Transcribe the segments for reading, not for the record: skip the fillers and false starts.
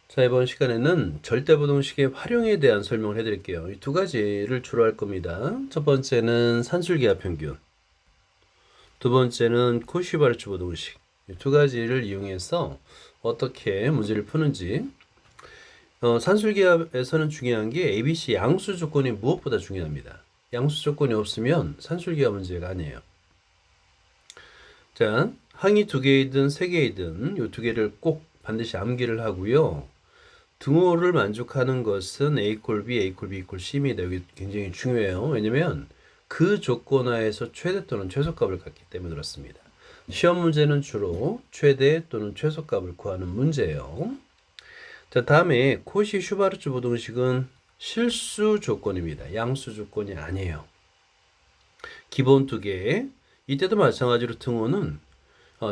자, 이번 시간에는 절대부동식의 활용에 대한 설명을 해드릴게요. 이 두 가지를 주로 할 겁니다. 첫 번째는 산술기하 평균, 두 번째는 코시-슈바르츠 부동식. 이 두 가지를 이용해서 어떻게 문제를 푸는지. 산술기하에서는 중요한 게 ABC 양수 조건이 무엇보다 중요합니다. 양수 조건이 없으면 산술기하 문제가 아니에요. 자, 항이 두 개이든 세 개이든 이 두 개를 꼭 반드시 암기를 하고요. 등호를 만족하는 것은 A 콜 B, A 콜 B 콜 C입니다. 여기 굉장히 중요해요. 왜냐면 그 조건 하에서 최대 또는 최소값을 갖기 때문에 그렇습니다. 시험 문제는 주로 최대 또는 최소값을 구하는 문제예요. 자, 다음에 코시-슈바르츠 부등식은 실수 조건입니다. 양수 조건이 아니에요. 기본 두 개. 이때도 마찬가지로 등호는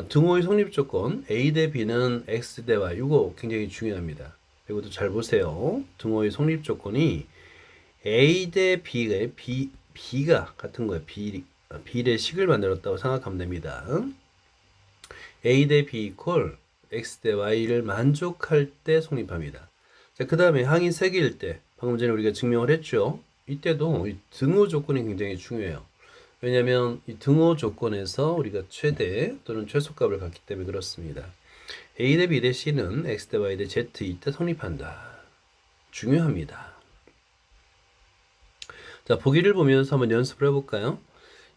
등호의 성립 조건 A 대 B는 X 대 Y. 이거 굉장히 중요합니다. 이것도 잘 보세요. 등호의 성립 조건이 A 대 B가 같은 거예요. 비례식을 만들었다고 생각하면 됩니다. A 대 B 이퀄 X 대 Y를 만족할 때 성립합니다. 자, 그 다음에 항이 세 개일 때, 방금 전에 우리가 증명을 했죠. 이때도 이 등호 조건이 굉장히 중요해요. 왜냐하면 이 등호 조건에서 우리가 최대 또는 최소값을 갖기 때문에 그렇습니다. A 대 B 대 C는 X 대 Y 대 Z 이때 성립한다. 중요합니다. 자, 보기를 보면서 한번 연습을 해볼까요?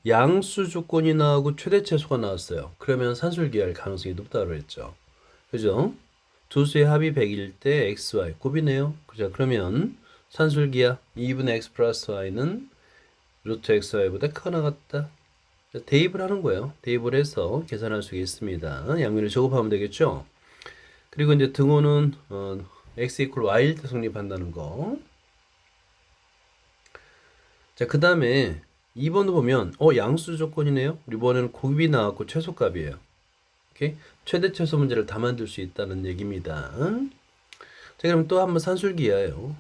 양수 조건이 나오고 최대 최소가 나왔어요. 그러면 산술기할 가능성이 높다고 했죠. 그죠? 두 수의 합이 100일 때 X, Y 곱이네요. 그죠? 그러면 산술기하 2분의 X 플러스 Y는 루트 X, Y보다 크거나 같다. 대입을 하는 거예요. 대입을 해서 계산할 수 있습니다. 양면을 제곱하면 되겠죠? 그리고 이제 등호는 x 이퀄 y일 때 성립한다는 거. 자, 그 다음에 2번도 보면 양수 조건이네요. 이번에는 곱이 나왔고 최소값이에요. 오케이? 최대 최소 문제를 다 만들 수 있다는 얘기입니다. 자, 그럼 또 한번 산술기하예요.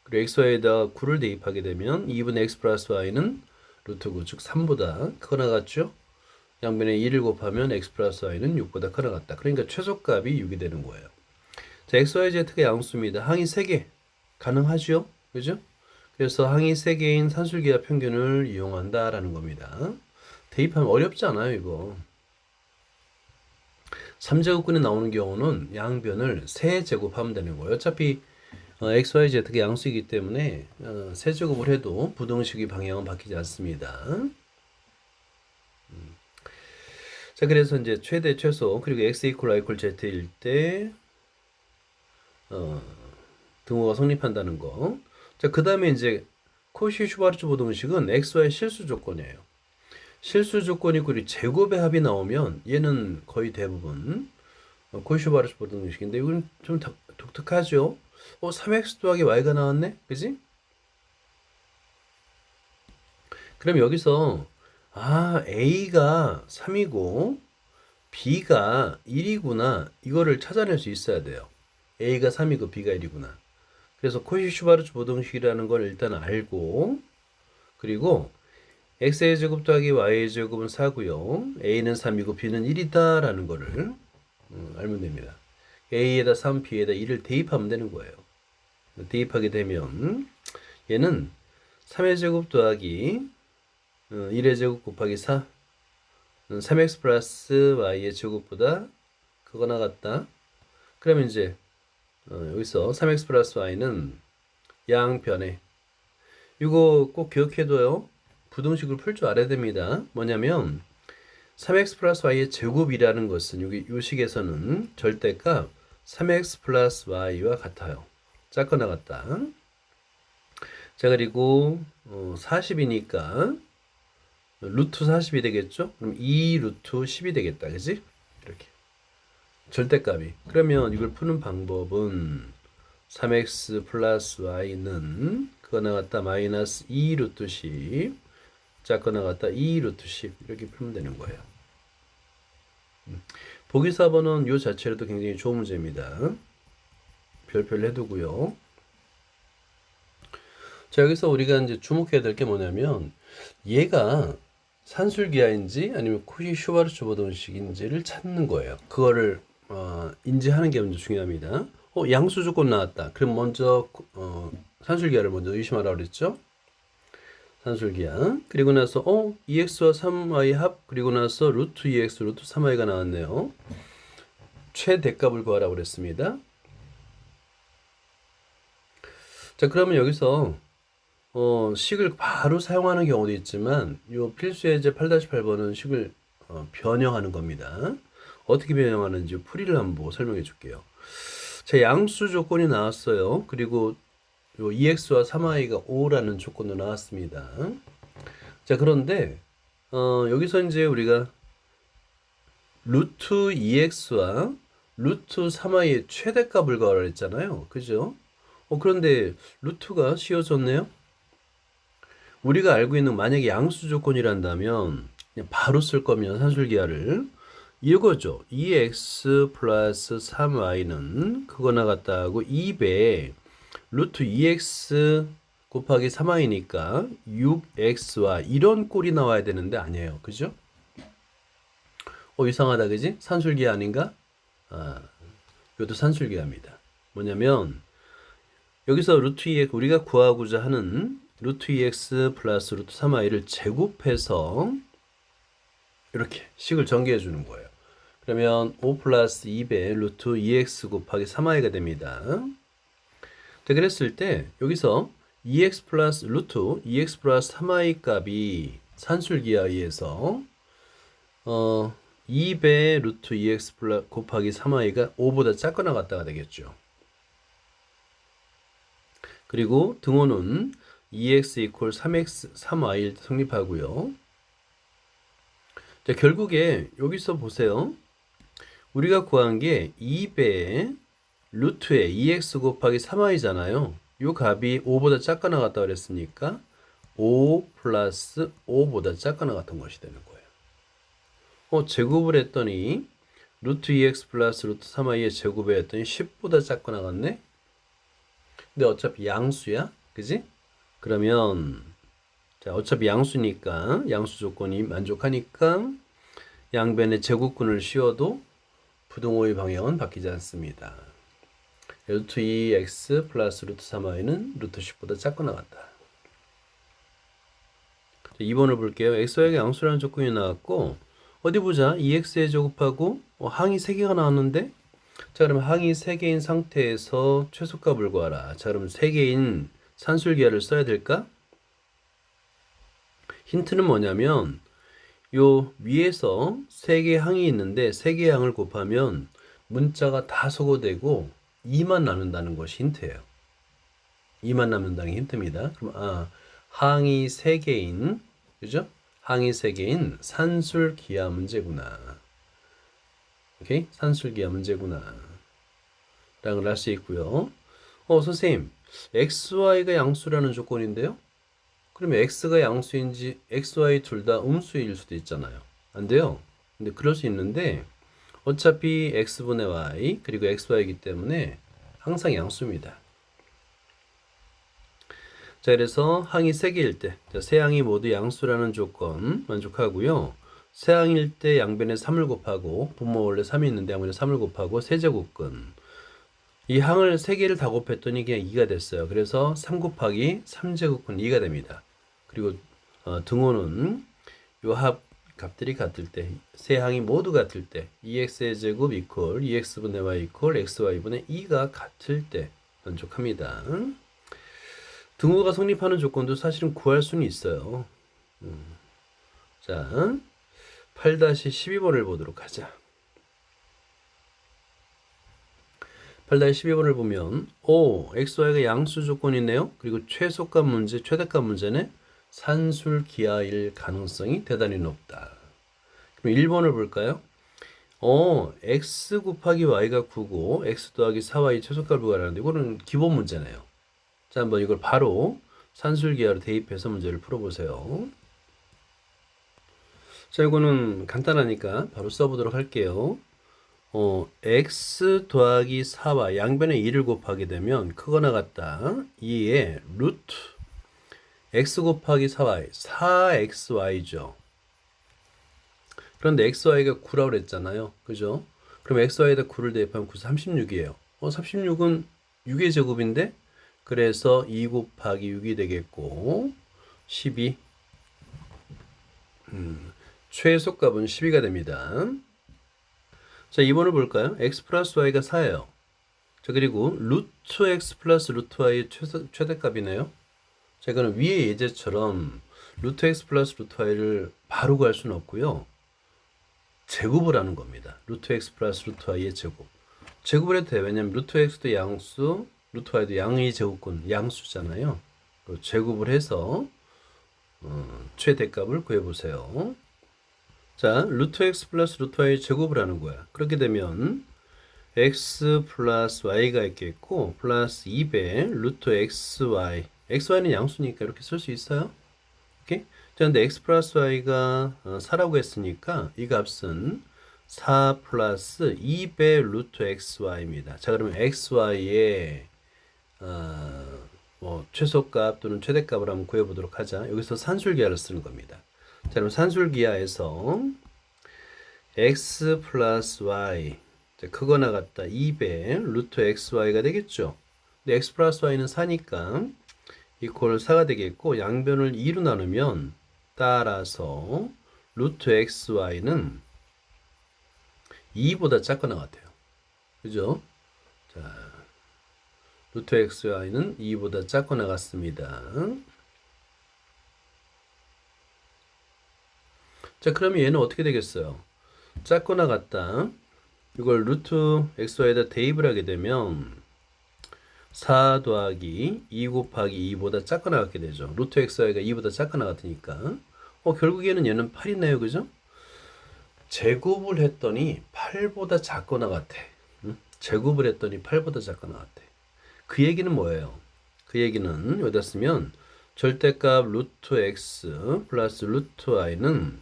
그리고 xy에다 9를 대입하게 되면 2분의 x 플러스 y는 루트 9, 즉 3보다 크거나 같죠? 양변에 2를 곱하면 x 플러스 y는 6보다 크거나 같다. 그러니까 최소값이 6이 되는 거예요. 자, x, y, z가 양수입니다. 항이 3개 가능하죠? 그죠? 그래서 항이 3개인 산술기하 평균을 이용한다라는 겁니다. 대입하면 어렵지 않아요, 이거. 3제곱근에 나오는 경우는 양변을 3제곱하면 되는 거예요. 어차피 x, y, z가 양수이기 때문에 3제곱을 해도 부등식의 방향은 바뀌지 않습니다. 자, 그래서 이제 최대 최소 그리고 x 이퀄 y 이퀄 z일 때 등호가 성립한다는 거. 자, 그 다음에 이제 코시-슈바르츠 부등식은 xy 실수 조건이에요. 실수 조건이 그리고 제곱의 합이 나오면 얘는 거의 대부분 코시-슈바르츠 부등식인데 이건 좀 독특하죠. 3x 더하기 y가 나왔네, 그지? 그럼 여기서 a가 3이고 b가 1이구나 이거를 찾아낼 수 있어야 돼요. a가 3이고 b가 1이구나. 그래서 코시-슈바르츠 부등식이라는 걸 일단 알고, 그리고 x의 제곱 더하기 y의 제곱은 4고요. a는 3이고 b는 1이다 라는 거를 알면 됩니다. a에다 3, b에다 1을 대입하면 되는 거예요. 대입하게 되면 얘는 3의 제곱 더하기 1의 제곱 곱하기 4 3x 플러스 y의 제곱보다 크거나 같다. 그러면 이제 여기서 3x 플러스 y는 양변에, 이거 꼭 기억해둬요. 부등식을 풀 줄 알아야 됩니다. 뭐냐면 3x 플러스 y의 제곱이라는 것은 여기 이 식에서는 절대값 3x 플러스 y와 같아요. 작거나 같다. 자, 그리고 40이니까 루트 40이 되겠죠? 그럼 2 루트 10이 되겠다. 그지? 이렇게. 절대값이. 그러면 이걸 푸는 방법은 3x 플러스 y는 그거 나갔다 마이너스 2 루트 10 작거 나갔다 2 루트 10 이렇게 풀면 되는 거예요. 보기 4번은 요 자체로도 굉장히 좋은 문제입니다. 별표를 해두고요. 자, 여기서 우리가 이제 주목해야 될 게 뭐냐면 얘가 산술기하인지 아니면 코시-슈바르츠 부등식인지를 찾는 거예요. 그거를 인지하는 게 먼저 중요합니다. 양수 조건 나왔다. 그럼 먼저 산술기하를 먼저 의심하라 그랬죠? 산술기하. 그리고 나서 2x와 3y 합, 그리고 나서 루트 2x, 루트 3y가 나왔네요. 최대값을 구하라고 그랬습니다. 자, 그러면 여기서 식을 바로 사용하는 경우도 있지만 요 필수 예제 8-8번은 식을 변형하는 겁니다. 어떻게 변형하는지 풀이를 한번 보고 설명해 줄게요. 자, 양수 조건이 나왔어요. 그리고 요 2x와 3y가 5라는 조건도 나왔습니다. 자, 그런데 여기서 이제 우리가 루트 2x와 루트 3y의 최대값을 구하라 했잖아요. 그죠? 그런데 루트가 씌워졌네요. 우리가 알고 있는 만약에 양수 조건이란다면 그냥 바로 쓸 거면 산술기하를 이거죠. 2x 플러스 3y는 그거나 같다 하고 2배 루트 2x 곱하기 3y니까 6x와 이런 꼴이 나와야 되는데 아니에요. 그죠? 이상하다 그지? 산술기하 아닌가? 이것도 산술기하입니다. 뭐냐면 여기서 루트 2x 우리가 구하고자 하는 루트 2x 플러스 루트 3y를 제곱해서 이렇게 식을 전개해 주는 거예요. 그러면 5 플러스 2배 루트 2x 곱하기 3y가 됩니다. 자, 그랬을 때 여기서 2x 플러스 루트 2x 플러스 3y 값이 산술기하에 의해서 2배 루트 2x 플러스 곱하기 3y가 5보다 작거나 같다가 되겠죠. 그리고 등호는 2x 이퀄 3x 3y일 때 성립하고요. 자, 결국에 여기서 보세요. 우리가 구한 게 2배 루트에 2x 곱하기 3y잖아요. 이 값이 5보다 작거나 같다 그랬으니까 5 플러스 5보다 작거나 같은 것이 되는 거예요. 제곱을 했더니 루트 2x 플러스 루트 3y의 제곱에 했더니 10보다 작거나 같네. 근데 어차피 양수야. 그지? 그러면 자, 어차피 양수니까 양수 조건이 만족하니까 양변에 제곱근을 씌워도 부등호의 방향은 바뀌지 않습니다. 루트 2x 플러스 루트 3y는 루트 10보다 작거나 같다. 2번을 볼게요. xy가 양수라는 조건이 나왔고 어디 보자. 2x에 제곱하고 항이 3개가 나왔는데 자, 그럼 항이 3개인 상태에서 최소값을 구하라. 자, 그럼 3개인 산술기하를 써야 될까? 힌트는 뭐냐면 요 위에서 3개의 항이 있는데 3개의 항을 곱하면 문자가 다 소거되고 2만 남는다는 것이 힌트예요. 2만 남는다는 게 힌트입니다. 그럼 항이 3개인 그죠? 항이 3개인 산술기하 문제구나. 오케이? 산술기하 문제구나. 라는 걸 알 수 있고요. 선생님, xy가 양수라는 조건인데요? 그러면 x가 양수인지 xy 둘 다 음수일 수도 있잖아요. 안 돼요. 근데 그럴 수 있는데 어차피 x분의 y 그리고 xy이기 때문에 항상 양수입니다. 자, 그래서 항이 3개일 때, 세 항이 모두 양수라는 조건 만족하고요. 세 항일 때 양변에 3을 곱하고 분모 원래 3이 있는데 양변에 3을 곱하고 세제곱근 이 항을 3개를 다 곱했더니 그냥 2가 됐어요. 그래서 3 곱하기 3제곱근 2가 됩니다. 그리고 등호는 요 합 값들이 같을 때, 세 항이 모두 같을 때 2x의 제곱 이퀄 2x분의 y 이퀄 xy분의 2가 같을 때 만족합니다. 등호가 성립하는 조건도 사실은 구할 수는 있어요. 자, 8-12번을 보도록 하자. 8-12번을 보면 xy가 양수 조건이네요. 그리고 최소값 문제, 최대값 문제네. 산술기하일 가능성이 대단히 높다. 그럼 1번을 볼까요? x 곱하기 y가 9고 x 더하기 4y 최소값을 구하라는데 이거는 기본 문제네요. 자, 한번 이걸 바로 산술기하로 대입해서 문제를 풀어보세요. 자, 이거는 간단하니까 바로 써보도록 할게요. x 더하기 4와 양변에 2를 곱하게 되면 크거나 같다. 2에 루트 x 곱하기 4y 4xy죠. 그런데 xy가 9라고 그랬잖아요. 그죠? 그럼 xy에다 9를 대입하면 9, 36이에요. 36은 6의 제곱인데 그래서 2 곱하기 6이 되겠고 12 최소값은 12가 됩니다. 자, 2번을 볼까요? x 플러스 y가 4예요. 자, 그리고 루트 x 플러스 루트 y의 최대값이네요. 자, 이거는 위의 예제처럼 루트 x 플러스 루트 y를 바로 구할 수는 없고요. 제곱을 하는 겁니다. 루트 x 플러스 루트 y의 제곱. 제곱을 해도 돼요. 왜냐면 루트 x도 양수, 루트 y도 양의 제곱근 양수잖아요. 제곱을 해서 최대값을 구해보세요. 자, 루트 x 플러스 루트 y 제곱을 하는 거야. 그렇게 되면 x 플러스 y가 있겠고 플러스 2배 루트 xy xy는 양수니까 이렇게 쓸 수 있어요. 오케이? 자, 근데 x 플러스 y가 4라고 했으니까 이 값은 4 플러스 2배 루트 xy입니다. 자, 그러면 xy의 최소값 또는 최대값을 한번 구해보도록 하자. 여기서 산술기하를 쓰는 겁니다. 자, 그럼 산술기하에서 x 플러스 y 자, 크거나 같다 2배 루트 xy가 되겠죠. 근데 x 플러스 y는 4니까 이퀄 4가 되겠고 양변을 2로 나누면 따라서 루트 xy는 2보다 작거나 같아요. 그죠? 자, 루트 xy는 2보다 작거나 같습니다. 자, 그러면 얘는 어떻게 되겠어요? 작거나 같다. 이걸 루트 xy에다 대입을 하게 되면 4 더하기 2 곱하기 2보다 작거나 같게 되죠. 루트 xy가 2보다 작거나 같으니까. 결국에는 얘는 8이네요. 그죠? 제곱을 했더니 8보다 작거나 같아. 제곱을 했더니 8보다 작거나 같아. 그 얘기는 뭐예요? 그 얘기는 여기다 쓰면 절대값 루트 x 플러스 루트 y는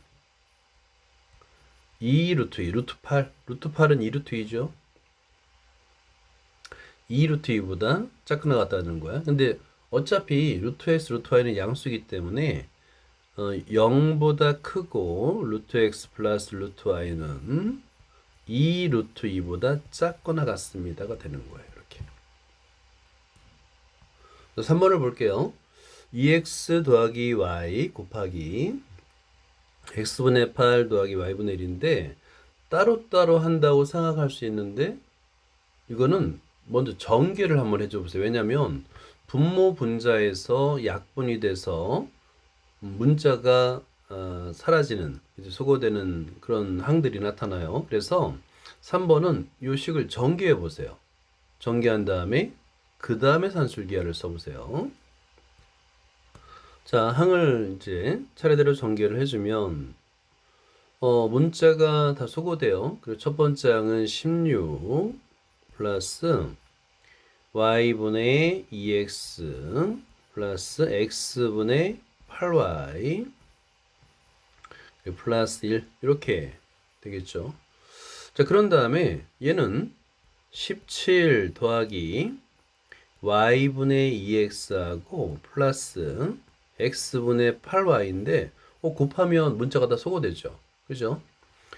2 루트 2, 루트 8. 루트 8은 2 루트 2죠. 2 루트 2보다 작거나 같다는 거야. 근데 어차피 루트 x, 루트 y는 양수이기 때문에 0보다 크고 루트 x 플러스 루트 y는 2 루트 2보다 작거나 같습니다가 되는 거예요. 이렇게. 3번을 볼게요. 2x 더하기 y 곱하기 x분의 8 더하기 y분의 1인데 따로따로 한다고 생각할 수 있는데 이거는 먼저 전개를 한번 해줘 보세요. 왜냐하면 분모 분자에서 약분이 돼서 문자가 사라지는 이제 소거되는 그런 항들이 나타나요. 그래서 3번은 이 식을 전개해 보세요. 전개한 다음에 그 다음에 산술기하를 써보세요. 자, 항을 이제 차례대로 전개를 해주면 문자가 다 소거돼요. 그리고 첫 번째 항은 16 플러스 y분의 2x 플러스 x분의 8y 플러스 1 이렇게 되겠죠. 자, 그런 다음에 얘는 17 더하기 y분의 2x하고 플러스 x분의 8y인데 곱하면 문자가 다 소거되죠. 그죠?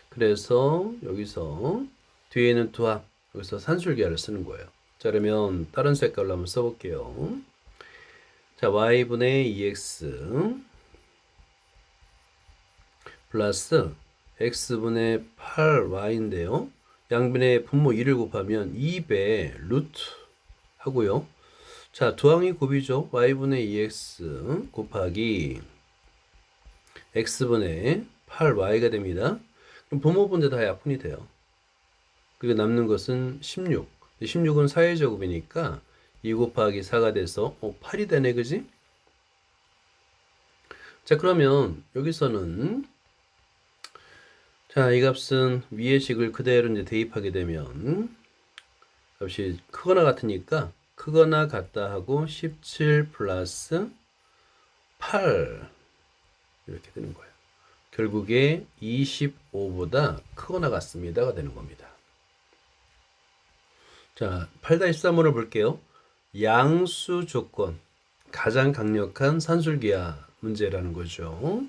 그래서 여기서 뒤에는 두합 여기서 산술기하를 쓰는 거예요. 자, 그러면 다른 색깔로 한번 써볼게요. 자, y분의 2x 플러스 x분의 8y인데요. 양변의 분모 2를 곱하면 2배 루트 하고요. 자, 두항이 곱이죠. y분의 2x 곱하기 x분의 8y가 됩니다. 그럼 분모 분자 다 약분이 돼요. 그리고 남는 것은 16. 16은 4의 제곱이니까 2 곱하기 4가 돼서 8이 되네. 그지? 자, 그러면 여기서는 자, 이 값은 위의 식을 그대로 이제 대입하게 되면 값이 크거나 같으니까 크거나 같다 하고 17 플러스 8 이렇게 되는 거예요. 결국에 25보다 크거나 같습니다가 되는 겁니다. 자, 8-13번을 볼게요. 양수 조건 가장 강력한 산술기하 문제라는 거죠.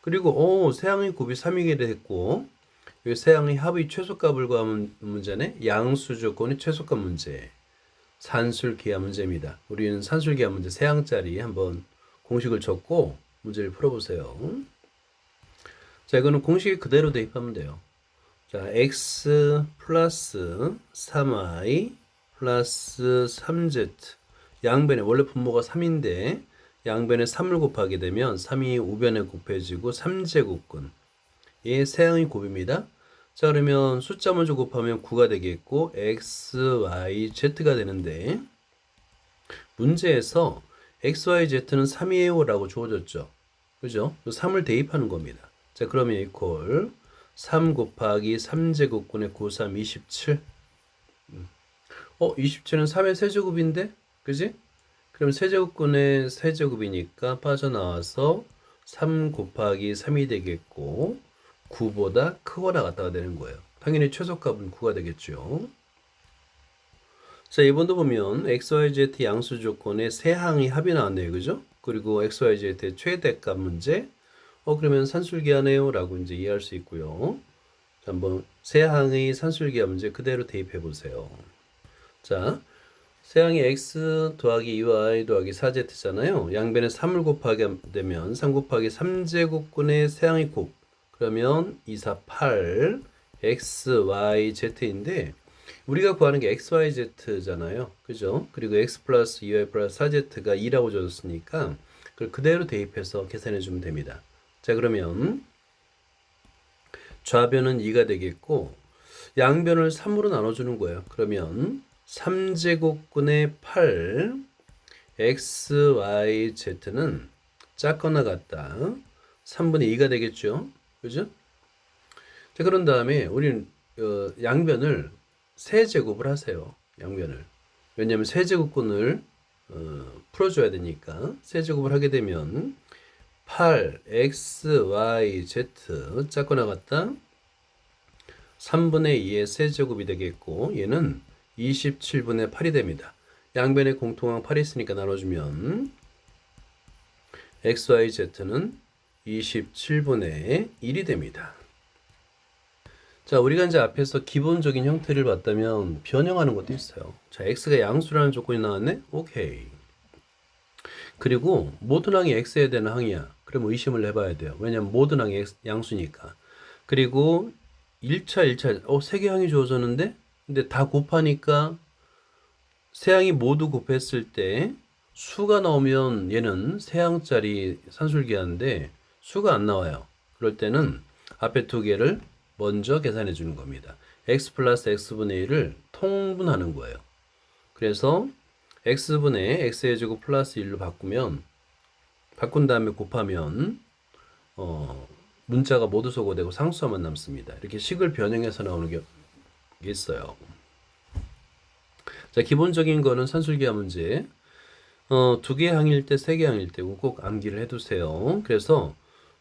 그리고 세항의 곱이 3이게 됐고 이 세항의 합의 최소값을 구하는 문제네. 양수 조건의 최소값 문제. 산술기하 문제입니다. 우리는 산술기하 문제 3항짜리 한번 공식을 적고 문제를 풀어보세요. 자, 이거는 공식이 그대로 대입하면 돼요. 자, x 플러스 3y 플러스 3z 양변에 원래 분모가 3인데 양변에 3을 곱하게 되면 3이 우변에 곱해지고 3제곱근 의 세항의 곱입니다. 자, 그러면 숫자 먼저 곱하면 9가 되겠고 x, y, z가 되는데 문제에서 x, y, z는 3이에요 라고 주어졌죠. 그죠? 3을 대입하는 겁니다. 자, 그러면 이퀄 3 곱하기 3제곱근의 9, 3, 27 27은 3의 세제곱인데? 그지? 그럼 세제곱근의 세제곱이니까 빠져나와서 3 곱하기 3이 되겠고 9보다 크거나 같다가 되는 거예요. 당연히 최소값은 9가 되겠죠. 자, 이번도 보면 XYZ 양수 조건의 세 항의 합이 나왔네요. 그죠? 그리고 XYZ의 최대값 문제. 그러면 산술기하네요. 라고 이제 이해할 수 있고요. 자, 한번 세 항의 산술기하 문제 그대로 대입해 보세요. 자, 세 항의 X 더하기 2Y 더하기 4Z잖아요. 양변에 3을 곱하게 되면 3 곱하기 3제곱근의 세 항의 곱. 그러면 2, 4, 8 X, Y, Z인데 우리가 구하는 게 X, Y, Z잖아요. 그죠? 그리고 X 플러스 2Y 플러스 4Z가 2라고 줬으니까 그걸 그대로 대입해서 계산해 주면 됩니다. 자, 그러면 좌변은 2가 되겠고 양변을 3으로 나눠주는 거예요. 그러면 3제곱근의 8 X, Y, Z는 작거나 같다. 3분의 2가 되겠죠. 그죠? 자, 그런 다음에 우리는 양변을 세제곱을 하세요. 양변을. 왜냐하면 세제곱근을 풀어줘야 되니까 세제곱을 하게 되면 8 x, y, z 작거나 같다 3분의 2의 세제곱이 되겠고 얘는 27분의 8이 됩니다. 양변에 공통항 8이 있으니까 나눠주면 x, y, z는 27분의 1이 됩니다. 자, 우리가 이제 앞에서 기본적인 형태를 봤다면 변형하는 것도 있어요. 자, x가 양수라는 조건이 나왔네? 오케이. 그리고 모든 항이 x에 되는 항이야. 그럼 의심을 해봐야 돼요. 왜냐면 모든 항이 양수니까. 그리고 1차, 3개 항이 주어졌는데 근데 다 곱하니까 세 항이 모두 곱했을 때 수가 나오면 얘는 세 항짜리 산술기하인데 수가 안 나와요. 그럴 때는 앞에 두 개를 먼저 계산해 주는 겁니다. x 플러스 x분의 1을 통분하는 거예요. 그래서 x분의 x의 제곱 플러스 1로 바꾼 다음에 곱하면 문자가 모두 소거되고 상수함만 남습니다. 이렇게 식을 변형해서 나오는 게 있어요. 자, 기본적인 거는 산술기하 문제. 2개 항일 때, 3개 항일 때 꼭 암기를 해두세요. 그래서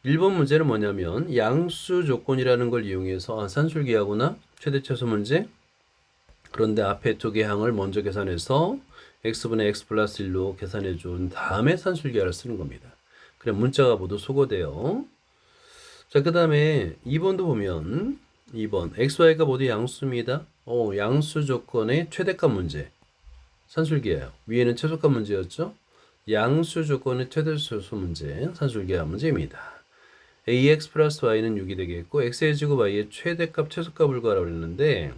1번 문제는 뭐냐면 양수 조건이라는 걸 이용해서 산술기하구나 최대 최소 문제. 그런데 앞에 2개 항을 먼저 계산해서 x분의 x 플러스 1로 계산해 준 다음에 산술기하를 쓰는 겁니다. 그럼 문자가 모두 소거돼요. 자, 그 다음에 2번도 보면 2번 x, y가 모두 양수입니다. 양수 조건의 최대값 문제. 산술기하요. 위에는 최소값 문제였죠. 양수 조건의 최대 최소 문제 산술기하 문제입니다. ax 플러스 y는 6이 되겠고 x의 제곱 y의 최대값 최소값을 구하라고 그랬는데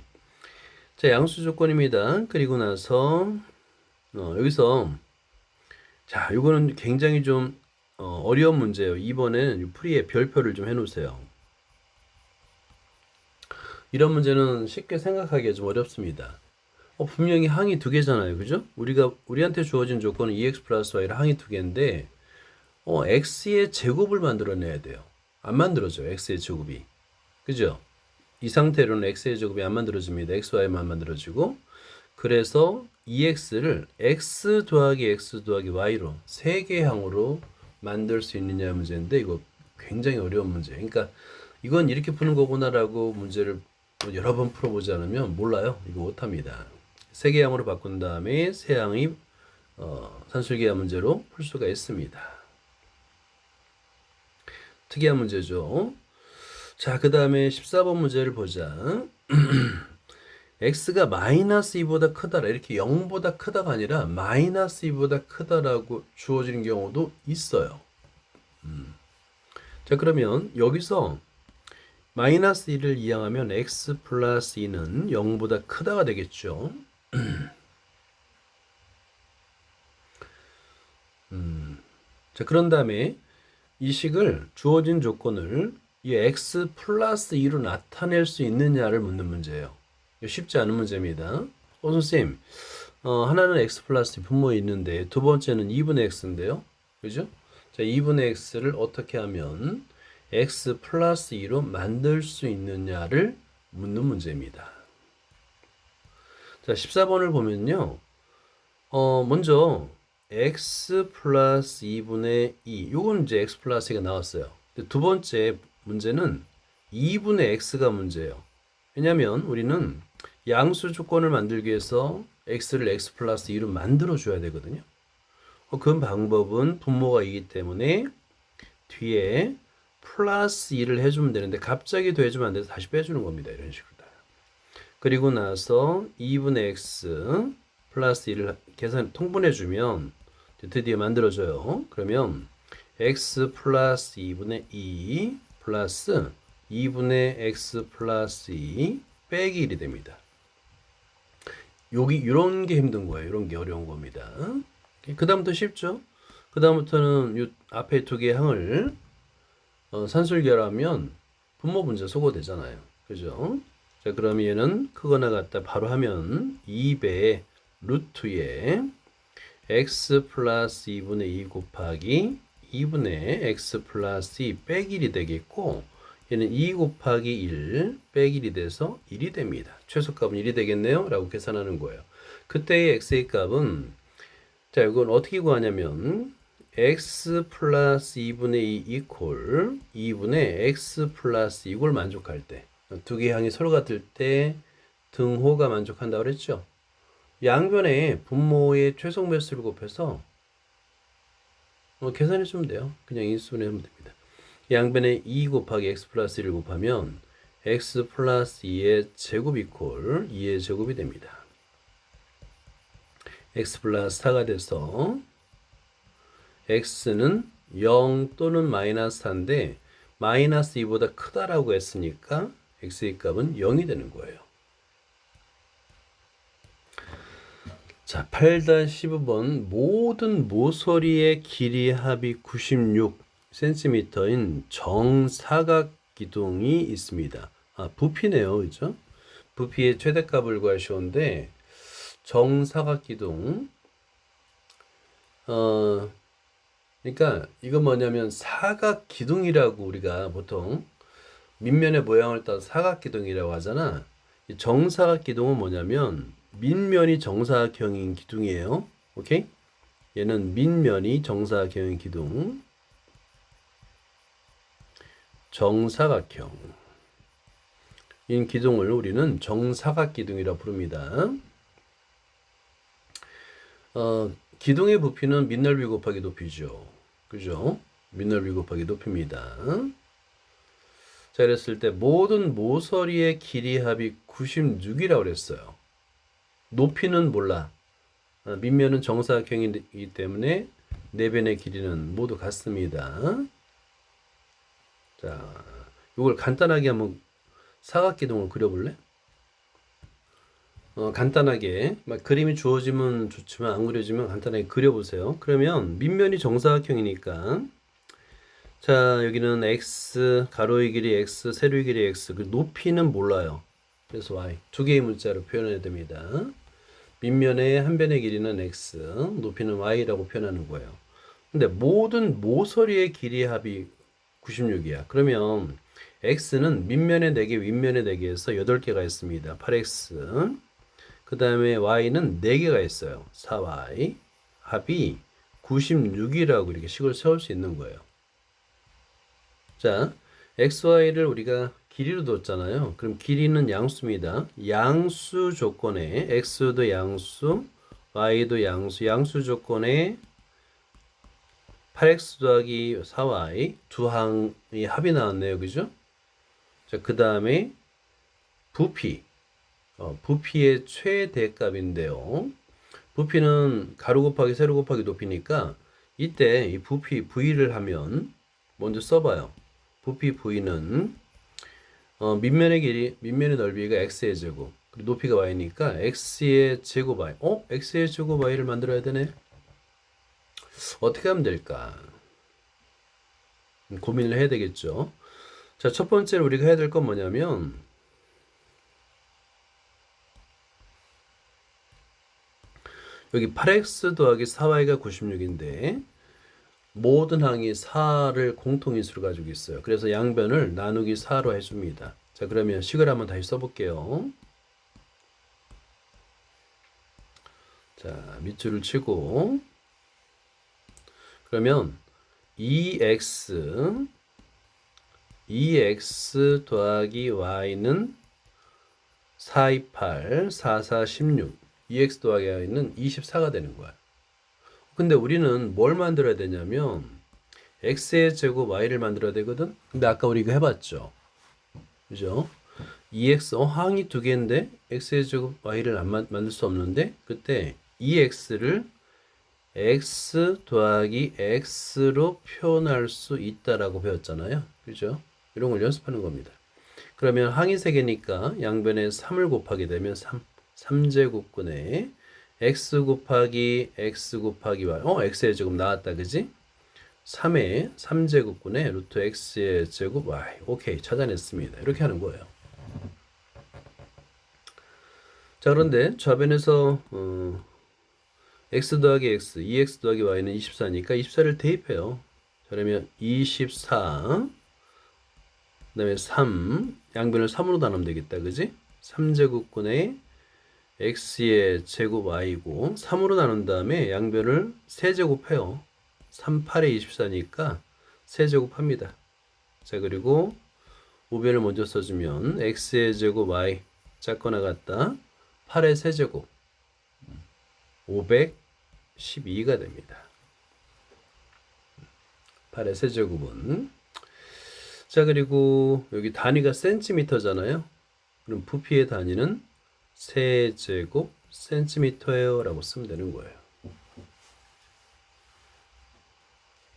자, 양수 조건입니다. 그리고 나서 여기서 자, 이거는 굉장히 좀 어려운 문제예요. 이번에는 풀이에 별표를 좀 해놓으세요. 이런 문제는 쉽게 생각하기가 좀 어렵습니다. 분명히 항이 2개잖아요. 그죠? 우리한테 주어진 조건은 2x 플러스 y라 항이 2개인데 x의 제곱을 만들어내야 돼요. 안 만들어져요. x의 제곱이. 그죠? 이 상태로는 x의 제곱이 안 만들어집니다. x, y만 만들어지고 그래서 2x를 x 더하기 x 더하기 y로 3개 항으로 만들 수 있느냐 문제인데 이거 굉장히 어려운 문제. 그러니까 이건 이렇게 푸는 거구나라고 문제를 여러 번 풀어보지 않으면 몰라요. 이거 못합니다. 3개 항으로 바꾼 다음에 세 항이 산술기하 문제로 풀 수가 있습니다. 특이한 문제죠. 자, 그 다음에 14번 문제를 보자. x가 마이너스 2보다 크다라 이렇게 0보다 크다가 아니라 마이너스 2보다 크다라고 주어지는 경우도 있어요. 자, 그러면 여기서 마이너스 2를 이항하면 x 플러스 2는 0보다 크다가 되겠죠. 자, 그런 다음에 이 식을 주어진 조건을 이 x 플러스 2로 나타낼 수 있느냐를 묻는 문제예요. 이거 쉽지 않은 문제입니다. 선생님, 하나는 x 플러스 2 분모에 있는데 두 번째는 2분의 x인데요. 그죠? 자, 2분의 x를 어떻게 하면 x 플러스 2로 만들 수 있느냐를 묻는 문제입니다. 자, 14번을 보면요. 먼저 x 플러스 2분의 2 요건 이제 x 플러스 2가 나왔어요. 근데 두 번째 문제는 2분의 x가 문제예요. 왜냐하면 우리는 양수 조건을 만들기 위해서 x를 x 플러스 2로 만들어 줘야 되거든요. 그 방법은 분모가 이기 때문에 뒤에 플러스 2를 해주면 되는데 갑자기 더해주면 안 돼서 다시 빼주는 겁니다. 이런 식으로. 그리고 나서 2분의 x 플러스 2를 계산 통분해주면 드디어 만들어져요. 그러면 x 플러스 2분의 2 플러스 2분의 x 플러스 2 빼기 1이 됩니다. 여기 이런 게 힘든 거예요. 이런 게 어려운 겁니다. 그 다음부터 쉽죠? 그 다음부터는 이 앞에 두 개의 항을 산술결하면 분모 문제 소거되잖아요. 그죠? 자, 그럼 얘는 크거나 같다 바로 하면 2배 루트에 x 플러스 2분의 2 곱하기 2분의 x 플러스 2 빼기 1이 되겠고 얘는 2 곱하기 1 빼기 1이 돼서 1이 됩니다. 최소값은 1이 되겠네요 라고 계산하는 거예요. 그때의 x의 값은 자, 이건 어떻게 구하냐면 x 플러스 2분의 2 이퀄 2분의 x 플러스 2를 만족할 때 두 개의 항이 서로 같을 때 등호가 만족한다고 그랬죠. 양변에 분모의 최소 매수를 곱해서 계산해 주면 돼요. 그냥 인수분해 하면 됩니다. 양변에 2 곱하기 x 플러스 1을 곱하면 x 플러스 2의 제곱 이퀄 2의 제곱이 됩니다. x 플러스 4가 돼서 x는 0 또는 마이너스 4인데 마이너스 2보다 크다라고 했으니까 x의 값은 0이 되는 거예요. 자, 8-15번 모든 모서리의 길이 합이 96cm인 정사각 기둥이 있습니다. 부피네요. 그죠? 부피의 최대값을 구하시오는데 정사각 기둥 그러니까 이건 뭐냐면 사각 기둥이라고 우리가 보통 밑면의 모양을 따서 사각기둥이라고 하잖아. 이 정사각 기둥은 뭐냐면 밑면이 정사각형인 기둥이에요. 오케이? 얘는 밑면이 정사각형인 기둥. 정사각형. 이 기둥을 우리는 정사각 기둥이라고 부릅니다. 기둥의 부피는 밑넓이 곱하기 높이죠. 그죠? 밑넓이 곱하기 높이입니다. 자, 이랬을 때 모든 모서리의 길이 합이 96이라고 그랬어요. 높이는 몰라. 밑면은 정사각형이기 때문에 네 변의 길이는 모두 같습니다. 자, 이걸 간단하게 한번 사각기둥을 그려볼래? 간단하게 막 그림이 주어지면 좋지만 안 그려지면 간단하게 그려보세요. 그러면 밑면이 정사각형이니까 자, 여기는 x, 가로의 길이 x, 세로의 길이 x, 그 높이는 몰라요. 그래서 y 두 개의 문자로 표현해야 됩니다. 밑면의 한 변의 길이는 x, 높이는 y라고 표현하는 거예요. 근데 모든 모서리의 길이 합이 96이야. 그러면 x는 밑면의 4개, 윗면의 4개에서 8개가 있습니다. 8x. 그 다음에 y는 4개가 있어요. 4y. 합이 96이라고 이렇게 식을 세울 수 있는 거예요. 자, xy를 우리가 길이로 뒀잖아요. 그럼 길이는 양수입니다. 양수 조건에 x도 양수, y도 양수, 양수 조건에 8x 더하기 4y 두 항이 합이 나왔네요. 그죠? 자, 그 다음에 부피. 부피의 최대값인데요. 부피는 가로 곱하기 세로 곱하기 높이니까 이때 이 부피 V를 하면 먼저 써봐요. 부피 V는 밑면의 길이, 밑면의 넓이가 x의 제곱, 그리고 높이가 y니까 x의 제곱 y. x의 제곱 y를 만들어야 되네. 어떻게 하면 될까? 고민을 해야 되겠죠. 자, 첫 번째로 우리가 해야 될 건 뭐냐면 여기 8x 더하기 4y가 96인데 모든 항이 4를 공통인수로 가지고 있어요. 그래서 양변을 나누기 4로 해줍니다. 자, 그러면 식을 한번 다시 써볼게요. 자, 밑줄을 치고 그러면 2x 더하기 y는 4, 2, 8, 4, 4, 16 2x 더하기 y는 24가 되는 거야. 근데 우리는 뭘 만들어야 되냐면 x의 제곱 y를 만들어야 되거든. 근데 아까 우리 이거 해봤죠. 그죠? 2x 항이 두 개인데 x의 제곱 y를 안 만들 수 없는데 그때 2x를 x 더하기 x로 표현할 수 있다라고 배웠잖아요. 그죠? 이런 걸 연습하는 겁니다. 그러면 항이 세 개니까 양변에 3을 곱하게 되면 3제곱근에 x 곱하기 x 곱하기 y. x의 제곱 나왔다. 그지? 3의 3제곱분의 루트 x의 제곱 y. 오케이. 찾아냈습니다. 이렇게 하는 거예요. 자, 그런데 좌변에서 x 더하기 x, 2x 더하기 y는 24니까 24를 대입해요. 자, 그러면 24, 그 다음에 3, 양변을 3으로 나누면 되겠다. 그지? 3제곱분의 x의 제곱 y고 3으로 나눈 다음에 양변을 세제곱해요. 3, 8에 24니까 세제곱합니다. 자, 그리고 우변을 먼저 써주면 x의 제곱 y 작거나 같다. 8의 세제곱 512가 됩니다. 8의 세제곱은 자, 그리고 여기 단위가 센티미터잖아요. 그럼 부피의 단위는 세제곱 센티미터예요 라고 쓰면 되는 거예요.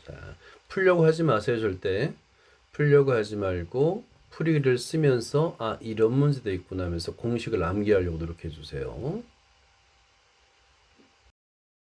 자, 풀려고 하지 마세요. 절대 풀려고 하지 말고 풀이를 쓰면서 이런 문제도 있구나 하면서 공식을 암기하려고 노력해 주세요.